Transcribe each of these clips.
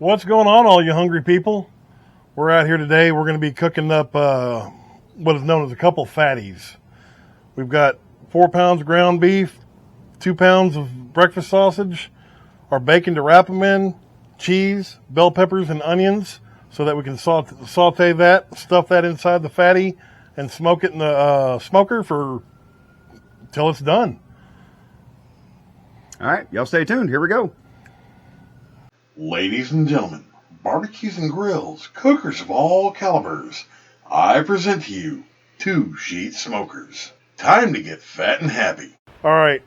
What's going on, all you hungry people? We're out here today. We're going to be cooking up what is known as a couple fatties. We've got 4 pounds of ground beef, 2 pounds of breakfast sausage, our bacon to wrap them in, cheese, bell peppers, and onions so that we can saute that, stuff that inside the fatty, and smoke it in the smoker till it's done. All right, y'all stay tuned. Here we go. Ladies and gentlemen, barbecues and grills, cookers of all calibers, I present to you 2 Sheet Smokers. Time to get fat and happy. All right,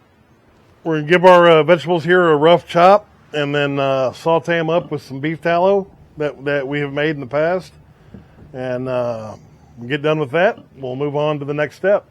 we're going to give our vegetables here a rough chop and then saute them up with some beef tallow that we have made in the past. And we get done with that, we'll move on to the next step.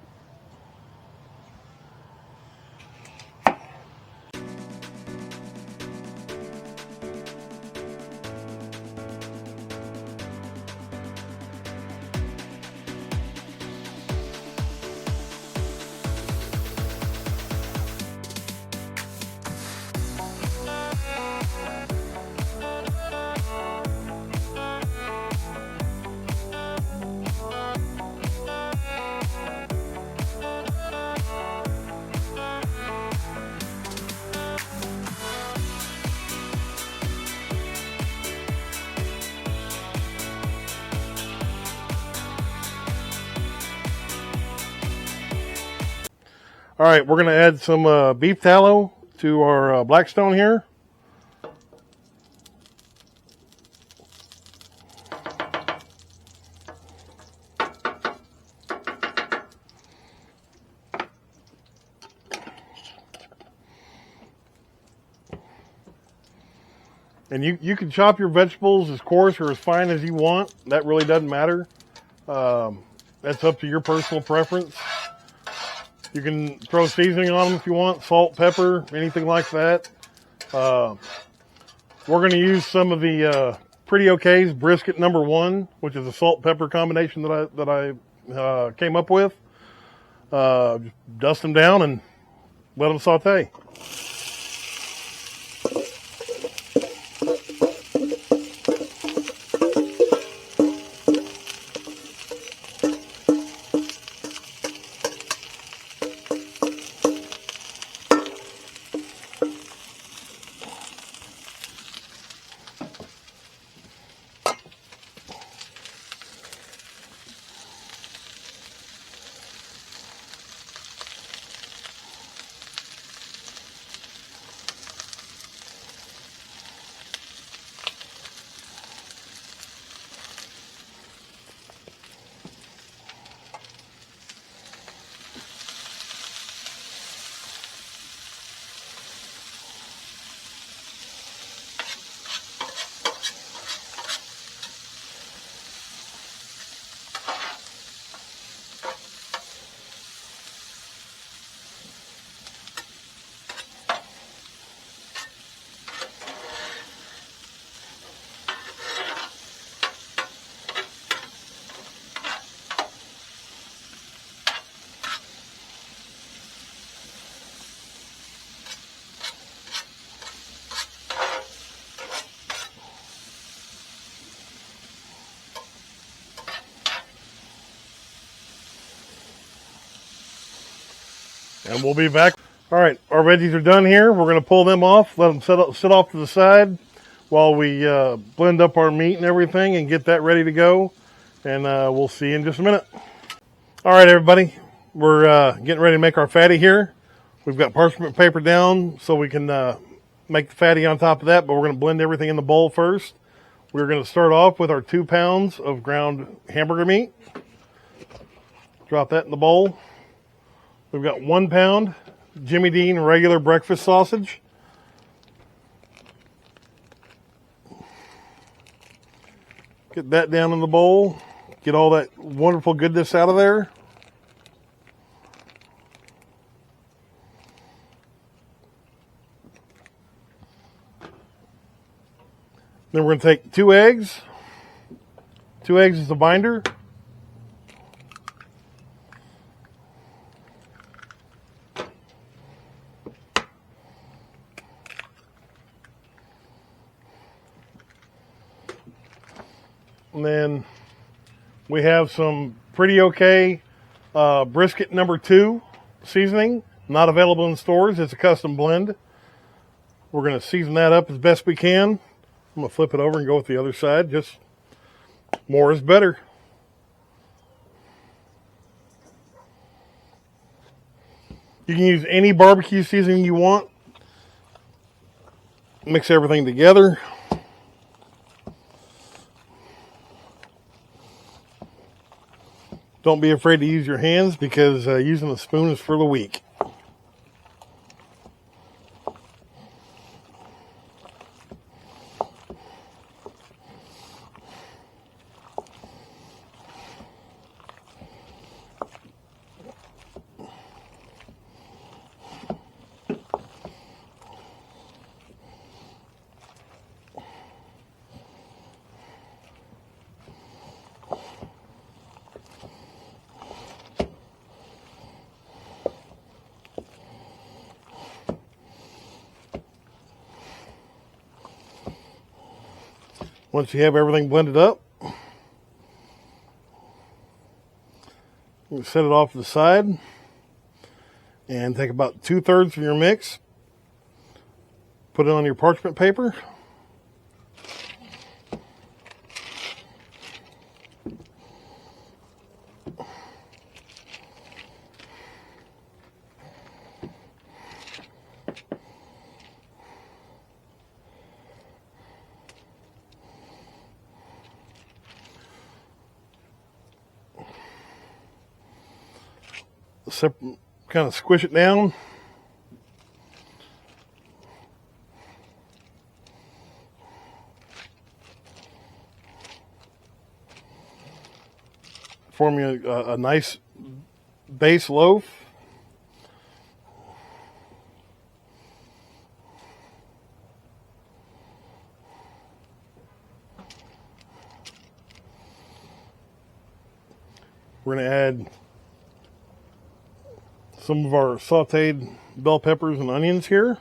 All right, we're going to add some beef tallow to our Blackstone here. And you can chop your vegetables as coarse or as fine as you want. That really doesn't matter. That's up to your personal preference. You can throw seasoning on them if you want, salt, pepper, anything like that. We're going to use some of the Pretty OK's brisket #1, which is a salt pepper combination that I came up with. Dust them down and let them saute. And we'll be back. All right, our veggies are done here. We're going to pull them off, let them sit off to the side while we blend up our meat and everything and get that ready to go. And we'll see you in just a minute. All right, everybody, we're getting ready to make our fatty here. We've got parchment paper down so we can make the fatty on top of that, but we're going to blend everything in the bowl first. We're going to start off with our 2 pounds of ground hamburger meat. Drop that in the bowl. We've got 1 pound Jimmy Dean regular breakfast sausage. Get that down in the bowl. Get all that wonderful goodness out of there. Then we're going to take 2 eggs. 2 eggs is the binder. And then we have some pretty okay brisket number 2 seasoning. Not available in stores. It's a custom blend. We're going to season that up as best we can. I'm going to flip it over and go with the other side. Just more is better. You can use any barbecue seasoning you want. Mix everything together. Don't be afraid to use your hands because using a spoon is for the weak. Once you have everything blended up, you set it off to the side and take about 2/3 of your mix, put it on your parchment paper. Kind of squish it down. Form you a nice base loaf. We're going to add some of our sauteed bell peppers and onions here.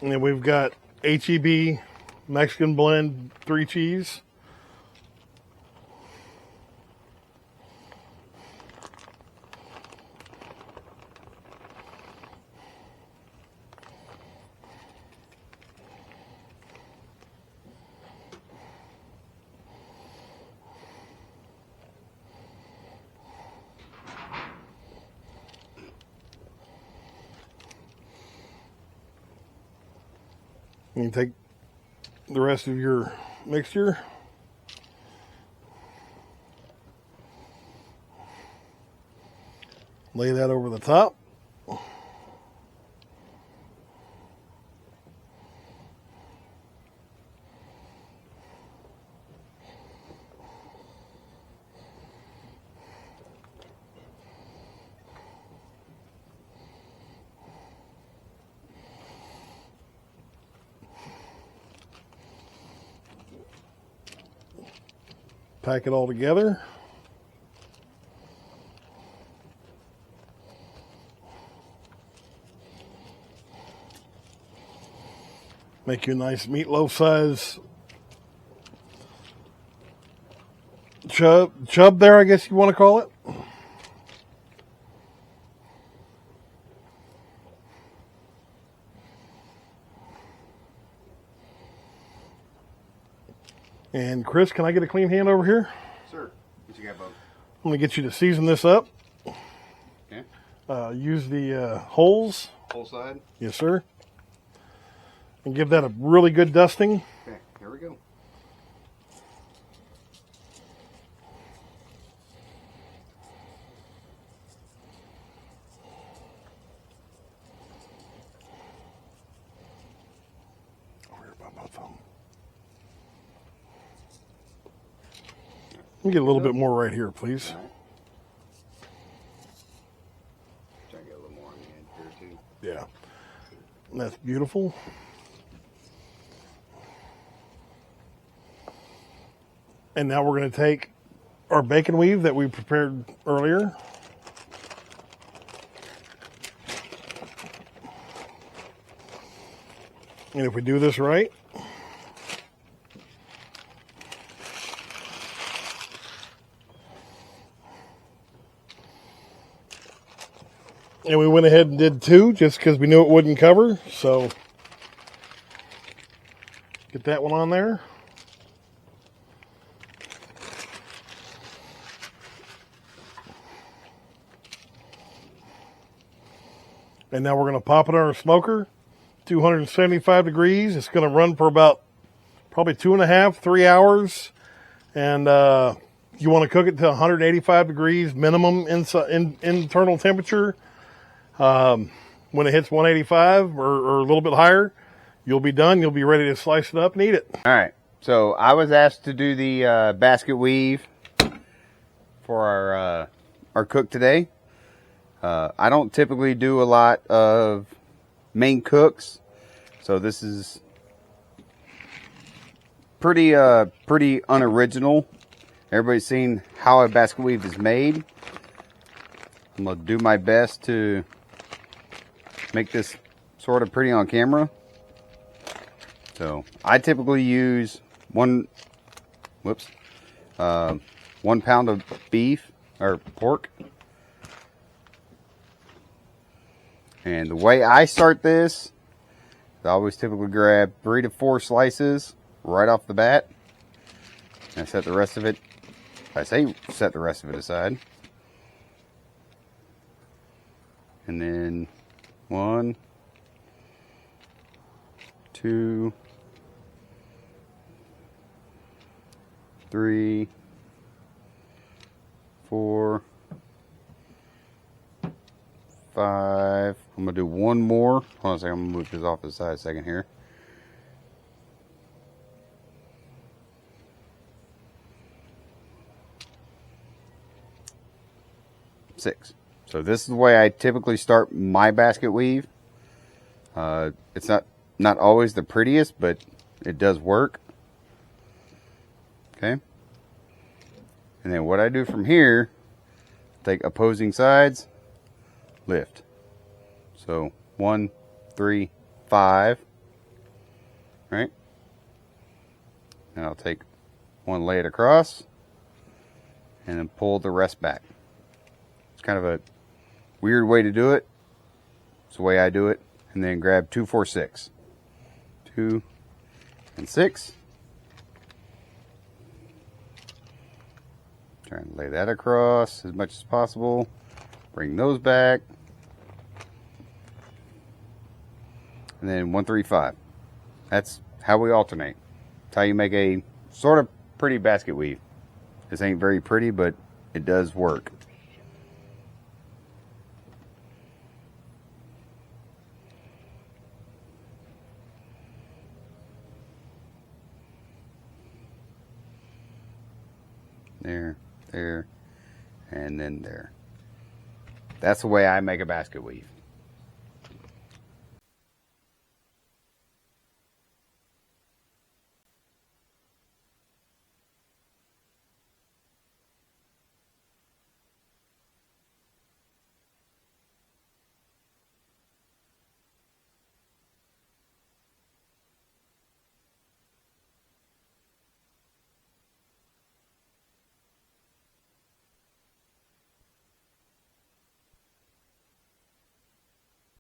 And then we've got HEB Mexican blend 3 cheese. You take the rest of your mixture, lay that over the top. Pack it all together. Make you a nice meatloaf size chub there, I guess you want to call it. And Chris, can I get a clean hand over here? Sir, what you got, bud? I'm going to get you to season this up. Okay. Use the holes. Whole side? Yes, sir. And give that a really good dusting. Okay, here we go. Over here by my thumb. Let me get a little bit more right here, please. All right. Try to get a little more on the end here, too. Yeah. And that's beautiful. And now we're going to take our bacon weave that we prepared earlier. And if we do this right, and we went ahead and did 2 just because we knew it wouldn't cover. So get that one on there. And now we're going to pop it on our smoker, 275 degrees. It's going to run for about probably 2.5, 3 hours. And you want to cook it to 185 degrees minimum internal temperature. When it hits 185 or a little bit higher, you'll be done. You'll be ready to slice it up and eat it. All right. So I was asked to do the basket weave for our cook today. I don't typically do a lot of main cooks, so this is pretty unoriginal. Everybody's seen how a basket weave is made. I'm gonna do my best to make this sort of pretty on camera. So I typically use 1 pound of beef or pork. And the way I start this, I always typically grab 3 to 4 slices right off the bat. And I set the rest of it, set the rest of it aside. And then 1, 2, 3, 4, 5. I'm gonna do 1 more. Hold on a second, I'm gonna move this off to the side a second here. 6. So this is the way I typically start my basket weave. It's not always the prettiest, but it does work. Okay. And then what I do from here, take opposing sides, lift. So 1, 3, 5. Right. And I'll take one, lay it across, and then pull the rest back. It's kind of a weird way to do it. It's the way I do it. And then grab 2, 4, 6. 2 and 6. Try and lay that across as much as possible. Bring those back. And then 1, 3, 5. That's how we alternate. That's how you make a sort of pretty basket weave. This ain't very pretty, but it does work. There, and then there. That's the way I make a basket weave.